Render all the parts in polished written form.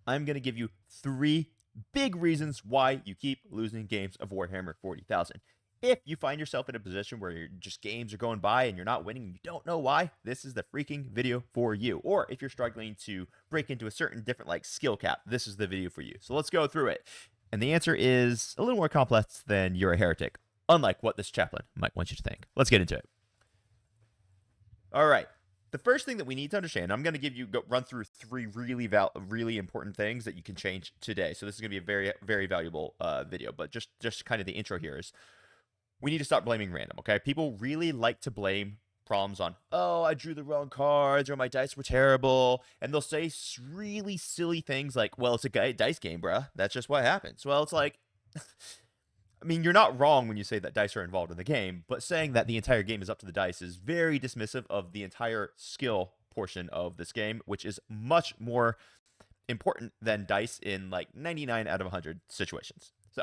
I'm going to give you 3 big reasons why you keep losing games of Warhammer 40,000. If you find yourself in a position where games are going by and you're not winning and you don't know why, this is the freaking video for you. Or if you're struggling to break into a certain different skill cap, this is the video for you. So let's go through it. And the answer is a little more complex than you're a heretic, unlike what this chaplain might want you to think. Let's get into it. All right. The first thing that we need to understand, I'm going to run through 3 really important things that you can change today. So this is going to be a very, very valuable video, but just kind of the intro here is we need to stop blaming random, okay? People really like to blame problems on, oh, I drew the wrong cards or my dice were terrible. And they'll say really silly things like, well, it's a dice game, bruh. That's just what happens. Well, it's like, I mean, you're not wrong when you say that dice are involved in the game, but saying that the entire game is up to the dice is very dismissive of the entire skill portion of this game, which is much more important than dice in 99 out of 100 situations. So,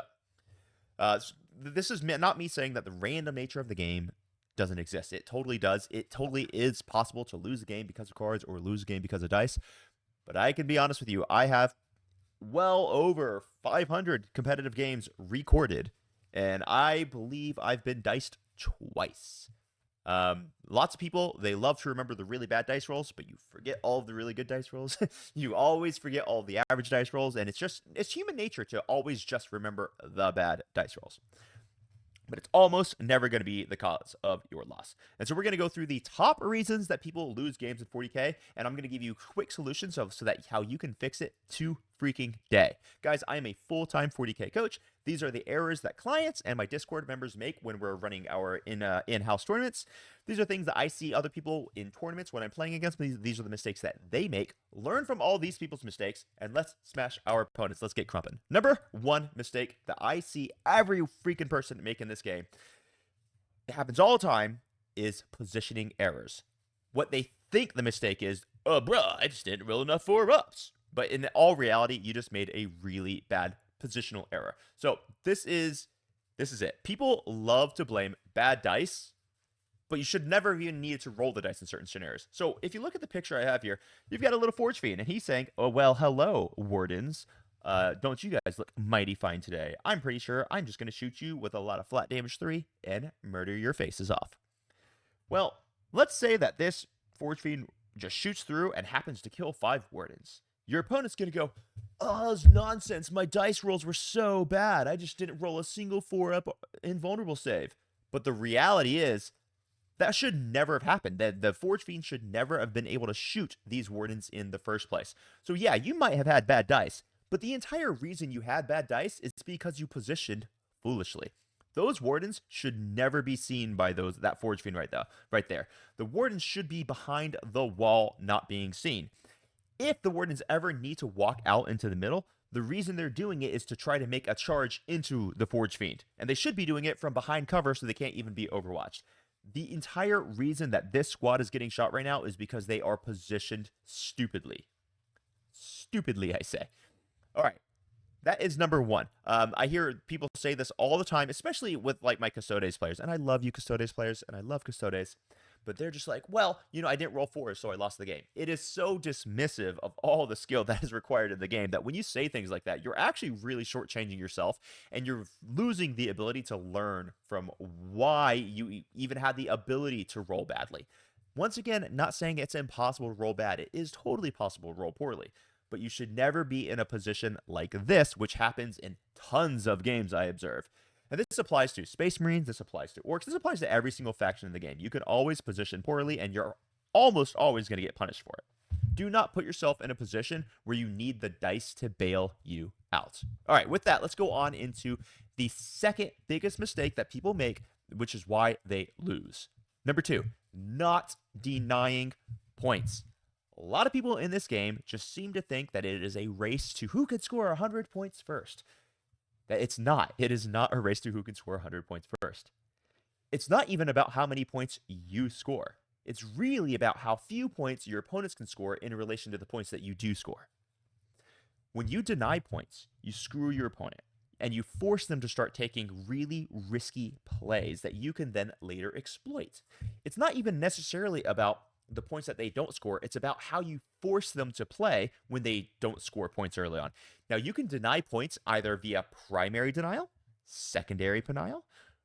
this is not me saying that the random nature of the game doesn't exist. It totally does. It totally is possible to lose a game because of cards or lose a game because of dice. But I can be honest with you, I have well over 500 competitive games recorded, and I believe I've been diced twice. Lots of people, they love to remember the really bad dice rolls, but you forget all of the really good dice rolls. You always forget all of the average dice rolls, and it's human nature to always just remember the bad dice rolls. But it's almost never going to be the cause of your loss. And so we're going to go through the top reasons that people lose games in 40K, and I'm going to give you quick solutions so that how you can fix it to freaking day. Guys, I am a full-time 40K coach. These are the errors that clients and my Discord members make when we're running our in-house tournaments. These are things that I see other people in tournaments when I'm playing against them. These are the mistakes that they make. Learn from all these people's mistakes, and let's smash our opponents. Let's get crumping. Number 1 mistake that I see every freaking person make in this game, it happens all the time, is positioning errors. What they think the mistake is, oh, bruh, I just didn't roll enough 4-ups. But in all reality, you just made a really bad positional error. So this is it. People love to blame bad dice, but you should never even need to roll the dice in certain scenarios. So if you look at the picture I have here, you've got a little Forge Fiend, and he's saying, oh, well, hello, Wardens. Don't you guys look mighty fine today? I'm pretty sure I'm just going to shoot you with a lot of flat damage 3 and murder your faces off. Well, let's say that this Forge Fiend just shoots through and happens to kill 5 Wardens. Your opponent's going to go, oh, that's nonsense. My dice rolls were so bad. I just didn't roll a single 4-up invulnerable save. But the reality is, that should never have happened. The Forge Fiend should never have been able to shoot these Wardens in the first place. So yeah, you might have had bad dice, but the entire reason you had bad dice is because you positioned foolishly. Those Wardens should never be seen by that Forge Fiend right there. The Wardens should be behind the wall, not being seen. If the Wardens ever need to walk out into the middle, the reason they're doing it is to try to make a charge into the Forge Fiend. And they should be doing it from behind cover so they can't even be overwatched. The entire reason that this squad is getting shot right now is because they are positioned stupidly. Stupidly, I say. All right. That is number 1. I hear people say this all the time, especially with my Custodes players. And I love you Custodes players, and I love Custodes. But they're just like, well, I didn't roll 4, so I lost the game. It is so dismissive of all the skill that is required in the game that when you say things like that, you're actually really shortchanging yourself, and you're losing the ability to learn from why you even had the ability to roll badly. Once again, not saying it's impossible to roll bad. It is totally possible to roll poorly. But you should never be in a position like this, which happens in tons of games I observe. And this applies to Space Marines, this applies to Orcs, this applies to every single faction in the game. You can always position poorly, and you're almost always going to get punished for it. Do not put yourself in a position where you need the dice to bail you out. All right, with that, let's go on into the second biggest mistake that people make, which is why they lose. Number 2, not denying points. A lot of people in this game just seem to think that it is a race to who can score 100 points first. That it's not. It is not a race to who can score 100 points first. It's not even about how many points you score. It's really about how few points your opponents can score in relation to the points that you do score. When you deny points, you screw your opponent, and you force them to start taking really risky plays that you can then later exploit. It's not even necessarily about the points that they don't score. It's about how you force them to play when they don't score points early on. Now, you can deny points either via primary denial, secondary denial.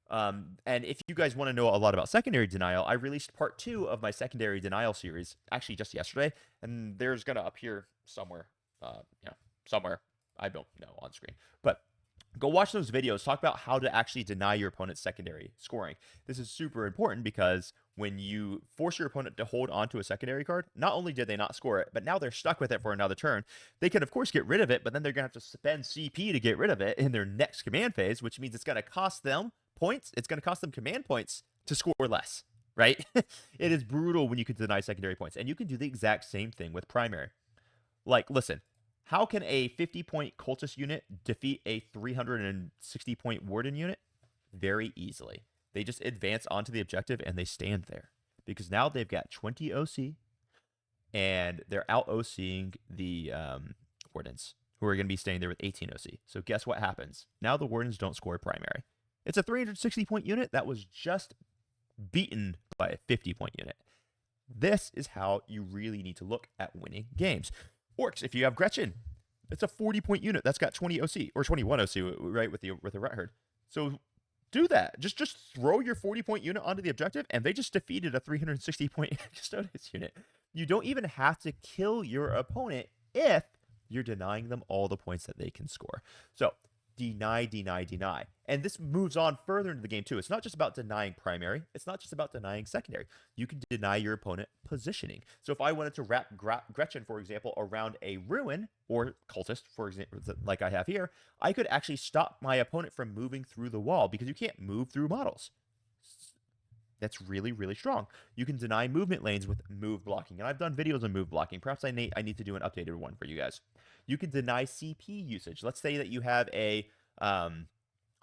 And if you guys want to know a lot about secondary denial, I released part 2 of my secondary denial series actually just yesterday, and there's gonna appear somewhere, somewhere, I don't know, on screen. But go watch those videos. Talk about how to actually deny your opponent's secondary scoring. This is super important because when you force your opponent to hold on to a secondary card, not only did they not score it, but now they're stuck with it for another turn. They can, of course, get rid of it, but then they're going to have to spend CP to get rid of it in their next command phase, which means it's going to cost them points. It's going to cost them command points to score less, right? It is brutal when you can deny secondary points. And you can do the exact same thing with primary. Like, listen, how can a 50-point cultist unit defeat a 360-point warden unit? Very easily. They just advance onto the objective and they stand there. Because now they've got 20 OC and they're out OCing the wardens, who are going to be staying there with 18 OC. So guess what happens? Now the wardens don't score primary. It's a 360-point unit that was just beaten by a 50-point unit. This is how you really need to look at winning games. Orcs, if you have Gretchen, it's a 40-point unit that's got 20 OC or 21 OC, right, with the rat herd. So do that. Just throw your 40-point unit onto the objective, and they just defeated a 360-point Custodes unit. You don't even have to kill your opponent if you're denying them all the points that they can score. So deny, deny, deny. And this moves on further into the game too. It's not just about denying primary. It's not just about denying secondary. You can deny your opponent positioning. So if I wanted to wrap Gretchen, for example, around a ruin or cultist, for example, like I have here, I could actually stop my opponent from moving through the wall because you can't move through models. That's really, really strong. You can deny movement lanes with move blocking. And I've done videos on move blocking. Perhaps I need to do an updated one for you guys. You can deny CP usage. Let's say that you have a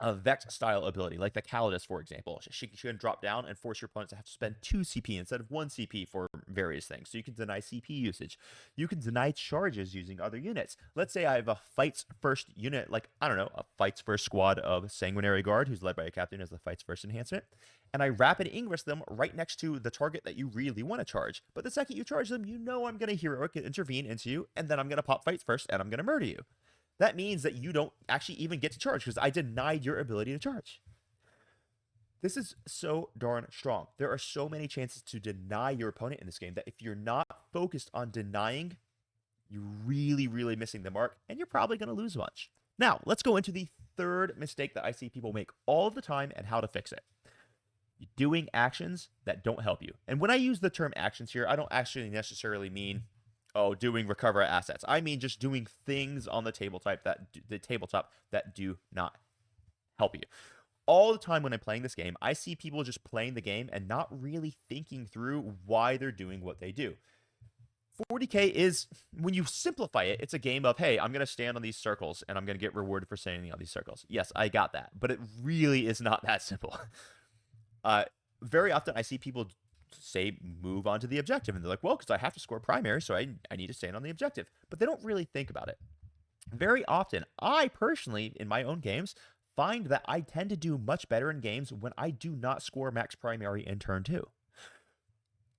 Vex style ability, like the Calidus, for example. She can drop down and force your opponent to have to spend 2 CP instead of 1 CP for various things. So you can deny CP usage. You can deny charges using other units. Let's say I have a fights first unit, like, I don't know, a fights first squad of Sanguinary Guard, who's led by a captain as the fights first enhancement. And I rapid ingress them right next to the target that you really want to charge. But the second you charge them, you know I'm going to heroic intervene into you, and then I'm going to pop fights first, and I'm going to murder you. That means that you don't actually even get to charge because I denied your ability to charge. This is so darn strong. There are so many chances to deny your opponent in this game that if you're not focused on denying, you're really, really missing the mark, and you're probably going to lose a bunch. Now, let's go into the third mistake that I see people make all the time and how to fix it. Doing actions that don't help you. And when I use the term actions here, I don't actually necessarily mean doing recover assets. I mean just doing things on the tabletop that do not help you. All the time when I'm playing this game, I see people just playing the game and not really thinking through why they're doing what they do. 40K is, when you simplify it, it's a game of, hey, I'm going to stand on these circles and I'm going to get rewarded for standing on these circles. Yes, I got that, but it really is not that simple. Very often I see people say move on to the objective, and they're like, well, because I have to score primary, so I need to stand on the objective. But they don't really think about it. Very often, I personally, in my own games, find that I tend to do much better in games when I do not score max primary in turn 2.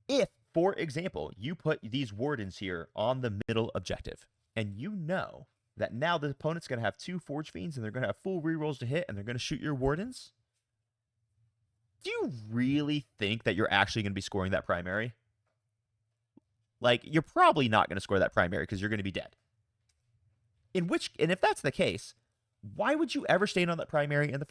If, for example, you put these wardens here on the middle objective, and you know that now the opponent's going to have 2 Forge Fiends, and they're going to have full rerolls to hit, and they're going to shoot your wardens, do you really think that you're actually going to be scoring that primary? Like, you're probably not going to score that primary because you're going to be dead. And if that's the case, why would you ever stand on that primary in the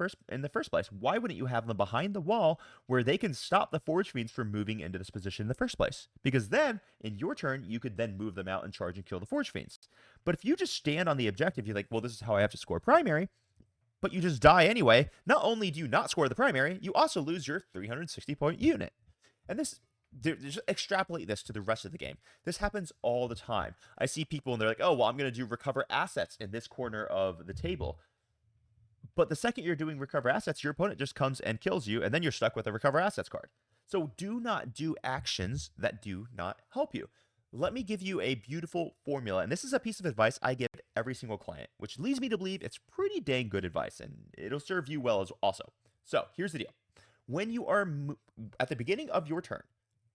first place? Why wouldn't you have them behind the wall where they can stop the Forge Fiends from moving into this position in the first place? Because then, in your turn, you could then move them out and charge and kill the Forge Fiends. But if you just stand on the objective, you're like, well, this is how I have to score primary, but you just die anyway, not only do you not score the primary, you also lose your 360-point unit. And just extrapolate this to the rest of the game. This happens all the time. I see people and they're like, oh, well, I'm going to do recover assets in this corner of the table. But the second you're doing recover assets, your opponent just comes and kills you, and then you're stuck with a recover assets card. So do not do actions that do not help you. Let me give you a beautiful formula, and this is a piece of advice I give every single client, which leads me to believe it's pretty dang good advice, and it'll serve you well as also. So here's the deal. When you are at the beginning of your turn,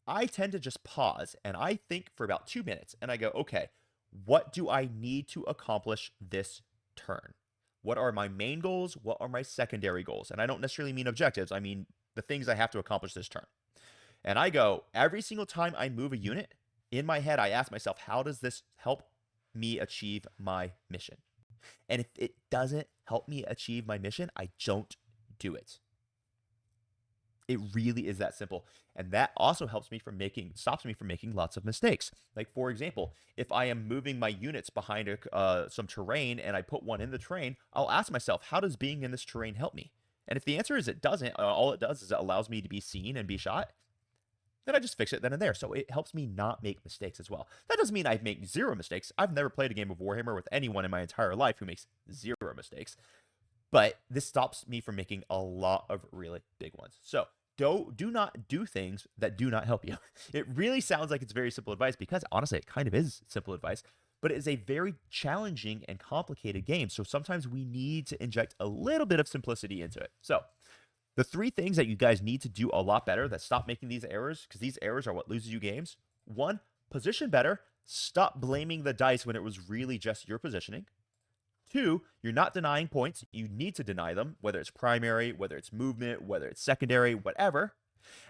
I tend to just pause and I think for about 2 minutes and I go, okay, what do I need to accomplish this turn? What are my main goals? What are my secondary goals? And I don't necessarily mean objectives, I mean the things I have to accomplish this turn. And I go, every single time I move a unit, in my head, I ask myself, how does this help me achieve my mission? And if it doesn't help me achieve my mission, I don't do it. It really is that simple. And that also stops me from making lots of mistakes. Like, for example, if I am moving my units behind some terrain and I put one in the terrain, I'll ask myself, how does being in this terrain help me? And if the answer is it doesn't, all it does is it allows me to be seen and be shot, then I just fix it then and there. So it helps me not make mistakes as well. That doesn't mean I make zero mistakes. I've never played a game of Warhammer with anyone in my entire life who makes zero mistakes. But this stops me from making a lot of really big ones. So do not do things that do not help you. It really sounds like it's very simple advice because honestly, it kind of is simple advice, but it is a very challenging and complicated game. So sometimes we need to inject a little bit of simplicity into it. So the 3 things that you guys need to do a lot better that stop making these errors, because these errors are what loses you games. 1, position better. Stop blaming the dice when it was really just your positioning. 2, you're not denying points. You need to deny them, whether it's primary, whether it's movement, whether it's secondary, whatever.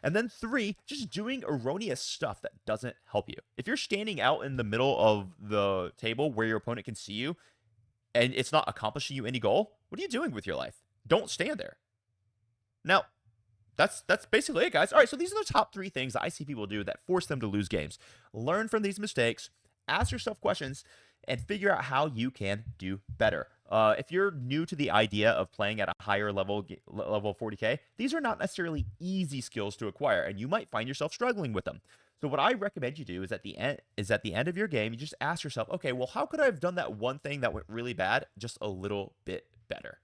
And then 3, just doing erroneous stuff that doesn't help you. If you're standing out in the middle of the table where your opponent can see you and it's not accomplishing you any goal, what are you doing with your life? Don't stand there. Now, that's basically it, guys. All right, so these are the top 3 things that I see people do that force them to lose games. Learn from these mistakes, ask yourself questions, and figure out how you can do better. If you're new to the idea of playing at a higher level 40K, these are not necessarily easy skills to acquire, and you might find yourself struggling with them. So what I recommend you do is at the end of your game, you just ask yourself, okay, well, how could I have done that one thing that went really bad just a little bit better?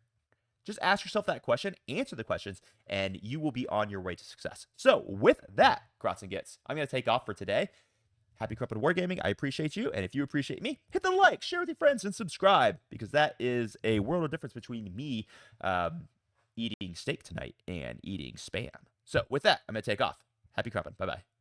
Just ask yourself that question, answer the questions, and you will be on your way to success. So with that, Grots and Gits, I'm going to take off for today. Happy Crumping Wargaming. I appreciate you. And if you appreciate me, hit the like, share with your friends, and subscribe, because that is a world of difference between me eating steak tonight and eating Spam. So with that, I'm going to take off. Happy Crumping. Bye-bye.